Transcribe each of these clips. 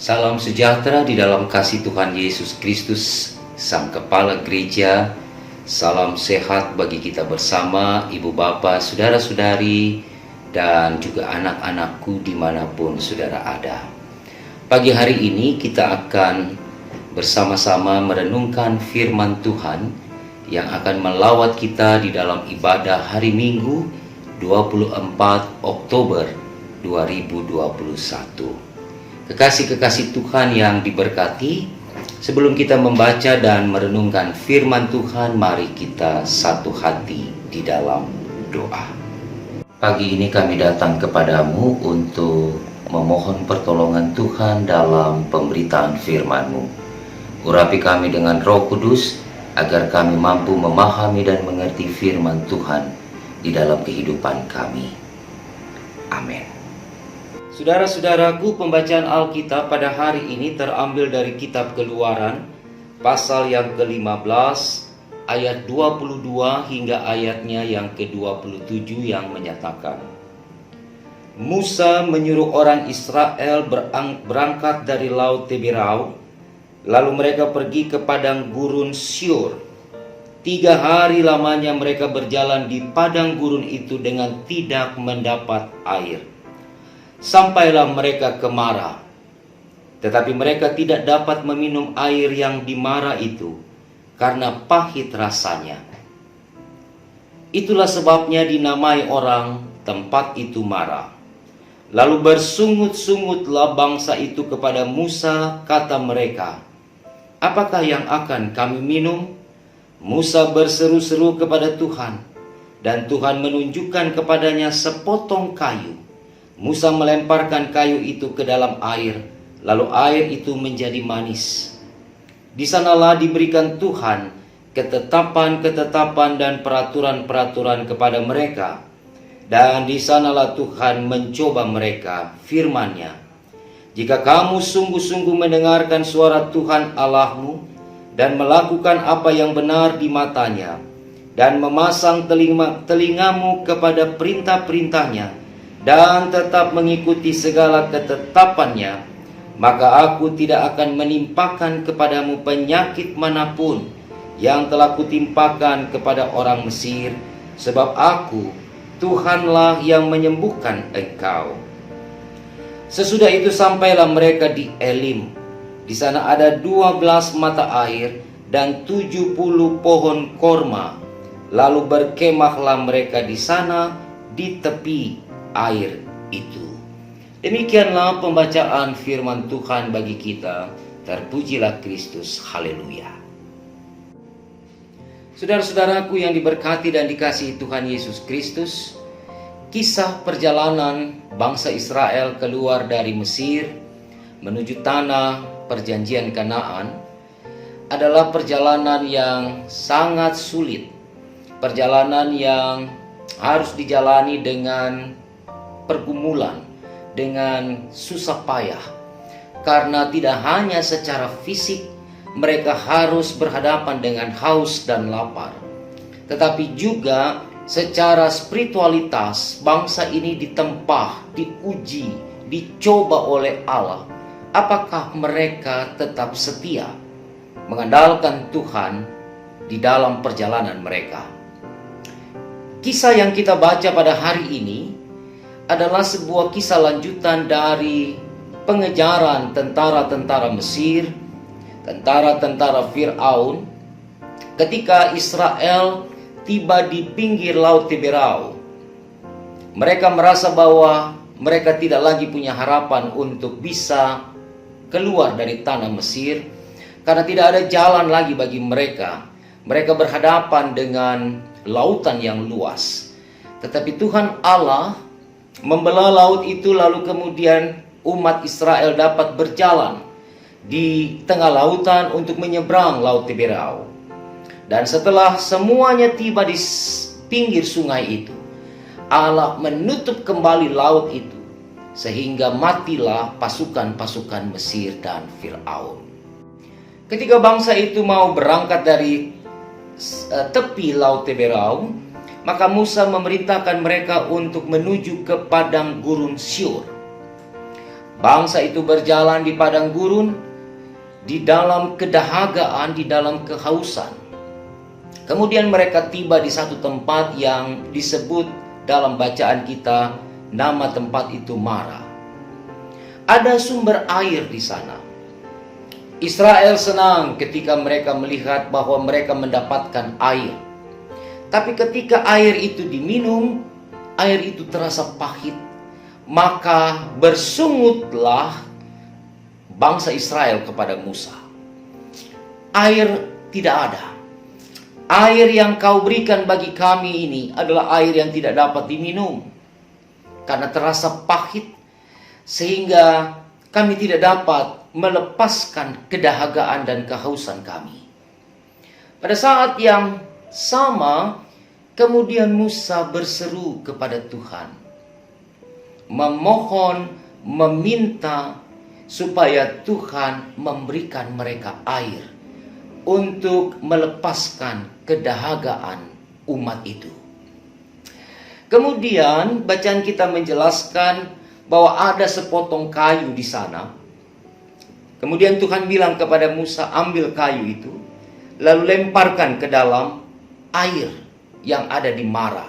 Salam sejahtera di dalam kasih Tuhan Yesus Kristus, Sang Kepala Gereja. Salam sehat bagi kita bersama, ibu bapa, saudara-saudari, dan juga anak-anakku dimanapun saudara ada. Pagi hari ini kita akan bersama-sama merenungkan firman Tuhan yang akan melawat kita di dalam ibadah hari Minggu 24 Oktober 2021. Kekasih-kekasih Tuhan yang diberkati, sebelum kita membaca dan merenungkan firman Tuhan, mari kita satu hati di dalam doa. Pagi ini kami datang kepadamu untuk memohon pertolongan Tuhan dalam pemberitaan firman-Mu. Urapi kami dengan Roh Kudus, agar kami mampu memahami dan mengerti firman Tuhan di dalam kehidupan kami. Amin. Saudara-saudaraku, pembacaan Alkitab pada hari ini terambil dari kitab Keluaran, pasal yang ke-15, ayat 22 hingga ayatnya yang ke-27 yang menyatakan, Musa menyuruh orang Israel berangkat dari Laut Teberau, lalu mereka pergi ke padang gurun Syur. 3 hari lamanya mereka berjalan di padang gurun itu dengan tidak mendapat air. Sampailah mereka ke Mara, tetapi mereka tidak dapat meminum air yang di Mara itu, karena pahit rasanya. Itulah sebabnya dinamai orang tempat itu Mara. Lalu bersungut-sungutlah bangsa itu kepada Musa, kata mereka, apakah yang akan kami minum? Musa berseru-seru kepada Tuhan, dan Tuhan menunjukkan kepadanya sepotong kayu. Musa melemparkan kayu itu ke dalam air, lalu air itu menjadi manis. Di sanalah diberikan Tuhan ketetapan-ketetapan dan peraturan-peraturan kepada mereka. Dan di sanalah Tuhan mencoba mereka, firman-Nya. Jika kamu sungguh-sungguh mendengarkan suara Tuhan Allahmu dan melakukan apa yang benar di matanya, dan memasang telingamu kepada perintah-perintahnya, dan tetap mengikuti segala ketetapannya, maka aku tidak akan menimpakan kepadamu penyakit manapun yang telah kutimpakan kepada orang Mesir, sebab aku, Tuhanlah yang menyembuhkan engkau. Sesudah itu sampailah mereka di Elim. Di sana ada 12 mata air dan 70 pohon korma. Lalu berkemahlah mereka di sana di tepi air itu. Demikianlah pembacaan firman Tuhan bagi kita. Terpujilah Kristus. Haleluya. Saudara-saudaraku yang diberkati dan dikasihi Tuhan Yesus Kristus, kisah perjalanan bangsa Israel keluar dari Mesir menuju tanah perjanjian Kanaan adalah perjalanan yang sangat sulit. Perjalanan yang harus dijalani dengan pergumulan, dengan susah payah, karena tidak hanya secara fisik mereka harus berhadapan dengan haus dan lapar, tetapi juga secara spiritualitas bangsa ini ditempa, diuji, dicoba oleh Allah. Apakah mereka tetap setia mengandalkan Tuhan di dalam perjalanan mereka? Kisah yang kita baca pada hari ini adalah sebuah kisah lanjutan dari pengejaran tentara-tentara Mesir, tentara-tentara Fir'aun, ketika Israel tiba di pinggir Laut Teberau. Mereka merasa bahwa mereka tidak lagi punya harapan untuk bisa keluar dari tanah Mesir, karena tidak ada jalan lagi bagi mereka. Mereka berhadapan dengan lautan yang luas. Tetapi Tuhan Allah membelah laut itu, lalu kemudian umat Israel dapat berjalan di tengah lautan untuk menyeberang Laut Teberau. Dan setelah semuanya tiba di pinggir sungai itu, Allah menutup kembali laut itu, sehingga matilah pasukan-pasukan Mesir dan Fir'aun. Ketika bangsa itu mau berangkat dari tepi Laut Teberau, maka Musa memerintahkan mereka untuk menuju ke padang gurun Syur. Bangsa itu berjalan di padang gurun, di dalam kedahagaan, di dalam kehausan. Kemudian mereka tiba di satu tempat yang disebut dalam bacaan kita, nama tempat itu Mara. Ada sumber air di sana. Israel senang ketika mereka melihat bahwa mereka mendapatkan air. Tapi ketika air itu diminum, air itu terasa pahit. Maka bersungutlah bangsa Israel kepada Musa. Air tidak ada. Air yang kau berikan bagi kami ini adalah air yang tidak dapat diminum. Karena terasa pahit, sehingga kami tidak dapat melepaskan kedahagaan dan kehausan kami. Pada saat yang sama, kemudian Musa berseru kepada Tuhan, memohon, meminta supaya Tuhan memberikan mereka air untuk melepaskan kedahagaan umat itu. Kemudian bacaan kita menjelaskan bahwa ada sepotong kayu di sana. Kemudian Tuhan bilang kepada Musa, ambil kayu itu, lalu lemparkan ke dalam air yang ada di Mara.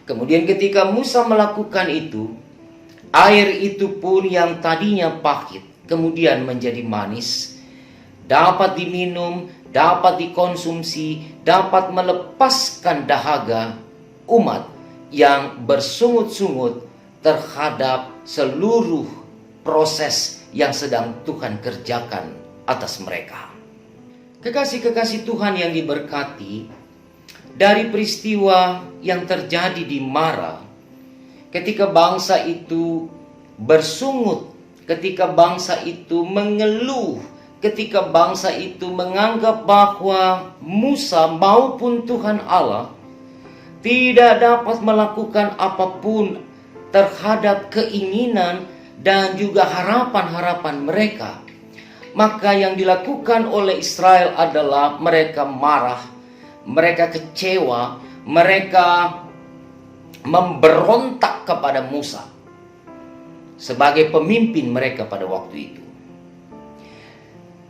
Kemudian ketika Musa melakukan itu, air itu pun yang tadinya pahit, kemudian menjadi manis, dapat diminum, dapat dikonsumsi, dapat melepaskan dahaga umat yang bersungut-sungut terhadap seluruh proses yang sedang Tuhan kerjakan atas mereka. Kekasih-kekasih Tuhan yang diberkati, dari peristiwa yang terjadi di Mara, ketika bangsa itu bersungut, ketika bangsa itu mengeluh, ketika bangsa itu menganggap bahwa Musa maupun Tuhan Allah tidak dapat melakukan apapun terhadap keinginan dan juga harapan-harapan mereka, maka yang dilakukan oleh Israel adalah mereka marah, mereka kecewa, mereka memberontak kepada Musa sebagai pemimpin mereka pada waktu itu.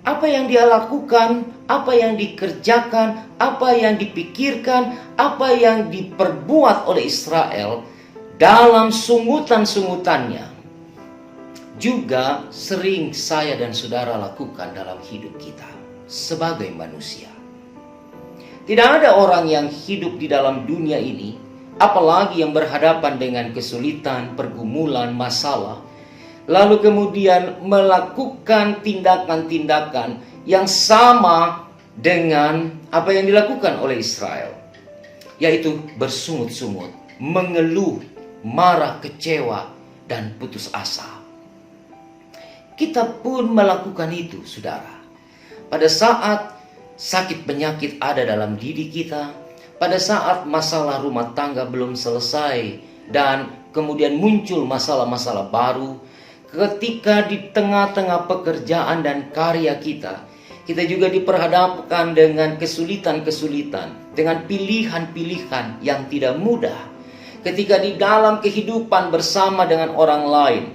Apa yang dia lakukan, apa yang dikerjakan, apa yang dipikirkan, apa yang diperbuat oleh Israel dalam sungutan-sungutannya, juga sering saya dan saudara lakukan dalam hidup kita sebagai manusia. Tidak ada orang yang hidup di dalam dunia ini, apalagi yang berhadapan dengan kesulitan, pergumulan, masalah, lalu kemudian melakukan tindakan-tindakan yang sama dengan apa yang dilakukan oleh Israel, yaitu bersungut-sungut, mengeluh, marah, kecewa, dan putus asa. Kita pun melakukan itu, saudara. Pada saat sakit penyakit ada dalam diri kita, pada saat masalah rumah tangga belum selesai dan kemudian muncul masalah-masalah baru, ketika di tengah-tengah pekerjaan dan karya kita juga diperhadapkan dengan kesulitan-kesulitan, dengan pilihan-pilihan yang tidak mudah. Ketika di dalam kehidupan bersama dengan orang lain,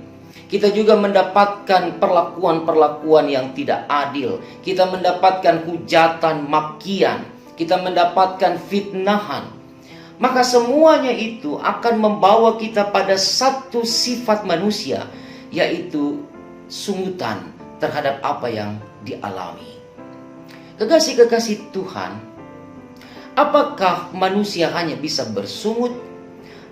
kita juga mendapatkan perlakuan-perlakuan yang tidak adil. Kita mendapatkan hujatan, makian. Kita mendapatkan fitnahan. Maka semuanya itu akan membawa kita pada satu sifat manusia, yaitu sungutan terhadap apa yang dialami. Kekasih-kekasih Tuhan, apakah manusia hanya bisa bersungut?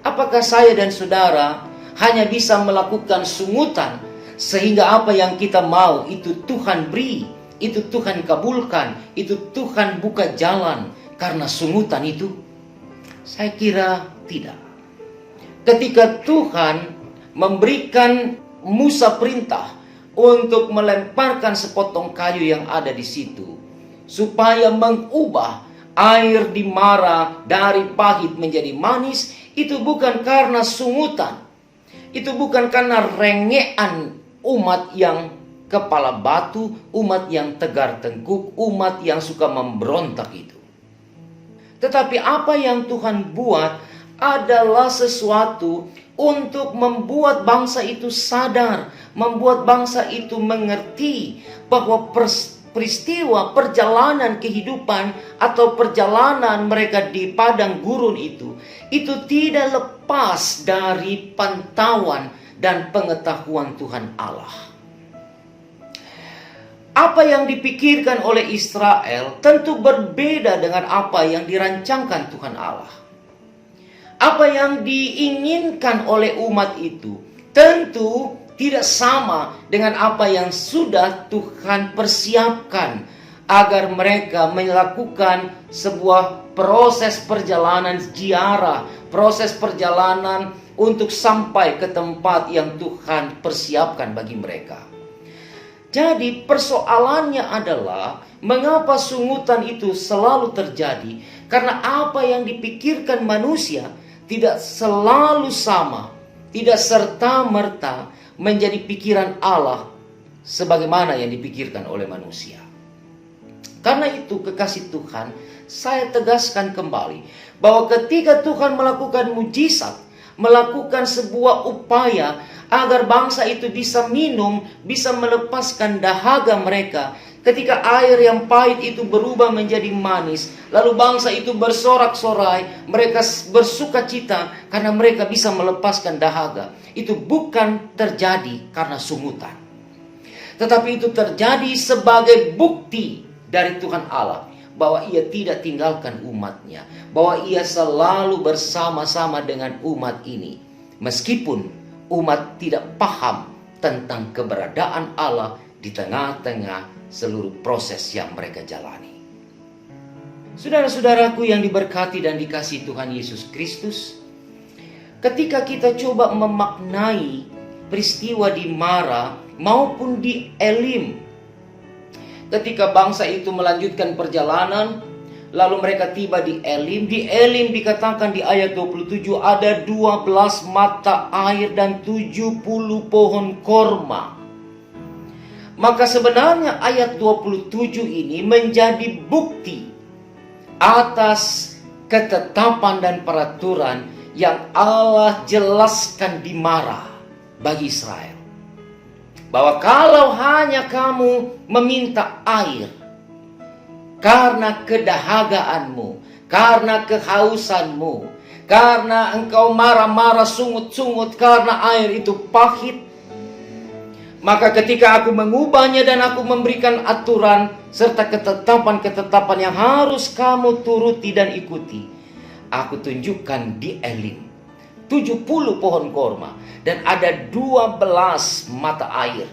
Apakah saya dan saudara hanya bisa melakukan sungutan sehingga apa yang kita mau itu Tuhan beri, itu Tuhan kabulkan, itu Tuhan buka jalan karena sungutan itu? Saya kira tidak. Ketika Tuhan memberikan Musa perintah untuk melemparkan sepotong kayu yang ada di situ supaya mengubah air di Mara dari pahit menjadi manis, itu bukan karena sungutan. Itu bukan karena rengean umat yang kepala batu, umat yang tegar tengkuk, umat yang suka memberontak itu. Tetapi apa yang Tuhan buat adalah sesuatu untuk membuat bangsa itu sadar, membuat bangsa itu mengerti bahwa peristiwa perjalanan kehidupan atau perjalanan mereka di padang gurun itu tidak lepas dari pantauan dan pengetahuan Tuhan Allah. Apa yang dipikirkan oleh Israel tentu berbeda dengan apa yang dirancangkan Tuhan Allah. Apa yang diinginkan oleh umat itu tentu tidak sama dengan apa yang sudah Tuhan persiapkan agar mereka melakukan sebuah proses perjalanan ziarah, proses perjalanan untuk sampai ke tempat yang Tuhan persiapkan bagi mereka. Jadi persoalannya adalah mengapa sungutan itu selalu terjadi? Karena apa yang dipikirkan manusia tidak selalu sama, tidak serta-merta menjadi pikiran Allah sebagaimana yang dipikirkan oleh manusia. Karena itu kekasih Tuhan, saya tegaskan kembali bahwa ketika Tuhan melakukan mujizat, melakukan sebuah upaya agar bangsa itu bisa minum, bisa melepaskan dahaga mereka. Ketika air yang pahit itu berubah menjadi manis, lalu bangsa itu bersorak-sorai, mereka bersuka cita karena mereka bisa melepaskan dahaga. Itu bukan terjadi karena sungutan, tetapi itu terjadi sebagai bukti dari Tuhan Allah bahwa Ia tidak tinggalkan umatnya, bahwa Ia selalu bersama-sama dengan umat ini. Meskipun umat tidak paham tentang keberadaan Allah di tengah-tengah seluruh proses yang mereka jalani. Saudara-saudaraku yang diberkati dan dikasihi Tuhan Yesus Kristus, ketika kita coba memaknai peristiwa di Mara maupun di Elim, ketika bangsa itu melanjutkan perjalanan, lalu mereka tiba di Elim. Di Elim dikatakan di ayat 27 ada 12 mata air dan 70 pohon korma. Maka sebenarnya ayat 27 ini menjadi bukti atas ketetapan dan peraturan yang Allah jelaskan di Mara bagi Israel. Bahwa kalau hanya kamu meminta air karena kedahagaanmu, karena kehausanmu, karena engkau marah-marah, sungut-sungut karena air itu pahit, maka ketika aku mengubahnya dan aku memberikan aturan serta ketetapan-ketetapan yang harus kamu turuti dan ikuti, aku tunjukkan di Elim 70 pohon korma dan ada 12 mata air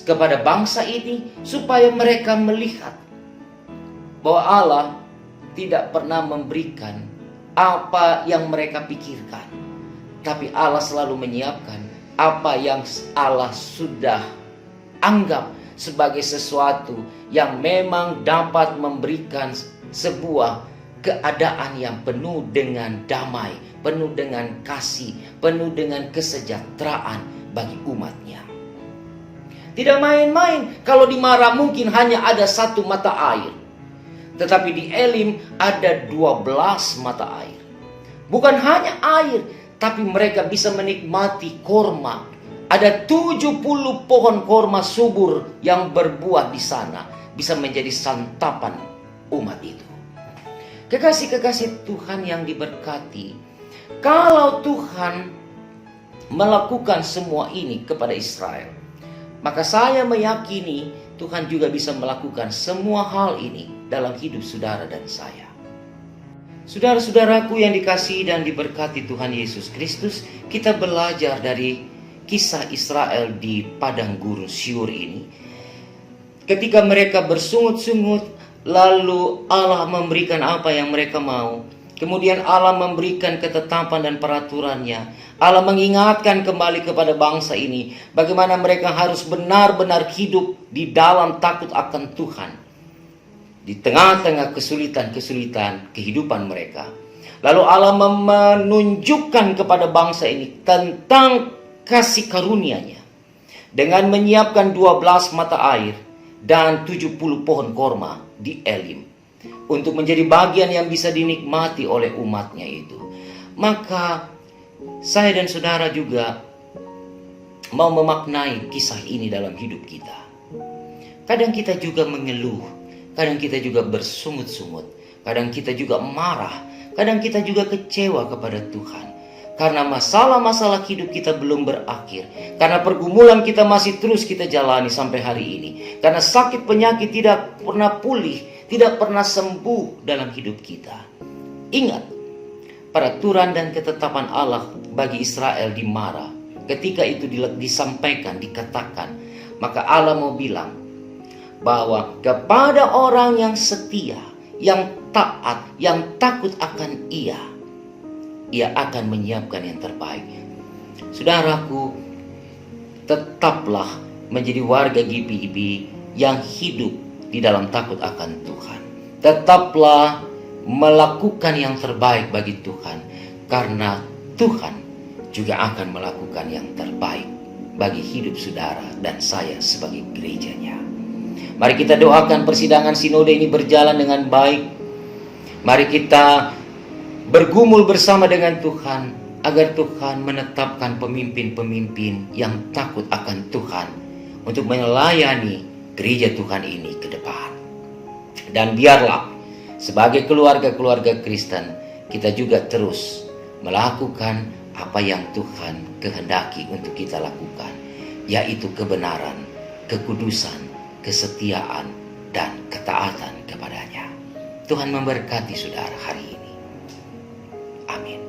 kepada bangsa ini, supaya mereka melihat bahwa Allah tidak pernah memberikan apa yang mereka pikirkan, tapi Allah selalu menyiapkan apa yang Allah sudah anggap sebagai sesuatu yang memang dapat memberikan sebuah keadaan yang penuh dengan damai, penuh dengan kasih, penuh dengan kesejahteraan bagi umatnya. Tidak main-main kalau di Mara mungkin hanya ada 1 mata air, tetapi di Elim ada 12 mata air. Bukan hanya air, tapi mereka bisa menikmati korma. Ada 70 pohon korma subur yang berbuah di sana, bisa menjadi santapan umat itu. Kekasih-kekasih Tuhan yang diberkati, kalau Tuhan melakukan semua ini kepada Israel, maka saya meyakini Tuhan juga bisa melakukan semua hal ini dalam hidup saudara dan saya. Saudara-saudaraku yang dikasihi dan diberkati Tuhan Yesus Kristus, kita belajar dari kisah Israel di padang gurun Syur ini. Ketika mereka bersungut-sungut, lalu Allah memberikan apa yang mereka mau. Kemudian Allah memberikan ketetapan dan peraturannya. Allah mengingatkan kembali kepada bangsa ini bagaimana mereka harus benar-benar hidup di dalam takut akan Tuhan di tengah-tengah kesulitan-kesulitan kehidupan mereka. Lalu Allah menunjukkan kepada bangsa ini tentang kasih karunia-Nya dengan menyiapkan 12 mata air dan 70 pohon korma di Elim untuk menjadi bagian yang bisa dinikmati oleh umatnya itu. Maka saya dan saudara juga mau memaknai kisah ini dalam hidup kita. Kadang kita juga mengeluh, kadang kita juga bersungut-sungut, kadang kita juga marah, kadang kita juga kecewa kepada Tuhan. Karena masalah-masalah hidup kita belum berakhir. Karena pergumulan kita masih terus kita jalani sampai hari ini. Karena sakit penyakit tidak pernah pulih, tidak pernah sembuh dalam hidup kita. Ingat, peraturan dan ketetapan Allah bagi Israel di Mara, ketika itu disampaikan, dikatakan, maka Allah mau bilang bahwa kepada orang yang setia, yang taat, yang takut akan Ia akan menyiapkan yang terbaik. Saudaraku, tetaplah menjadi warga GPIB yang hidup di dalam takut akan Tuhan. Tetaplah melakukan yang terbaik bagi Tuhan, karena Tuhan juga akan melakukan yang terbaik bagi hidup saudara dan saya sebagai gerejanya. Mari kita doakan persidangan sinode ini berjalan dengan baik. Mari kita bergumul bersama dengan Tuhan, agar Tuhan menetapkan pemimpin-pemimpin yang takut akan Tuhan untuk melayani gereja Tuhan ini ke depan. Dan biarlah sebagai keluarga-keluarga Kristen, kita juga terus melakukan apa yang Tuhan kehendaki untuk kita lakukan, yaitu kebenaran, kekudusan, kesetiaan, dan ketaatan kepadanya. Tuhan memberkati saudara hari ini. Amin.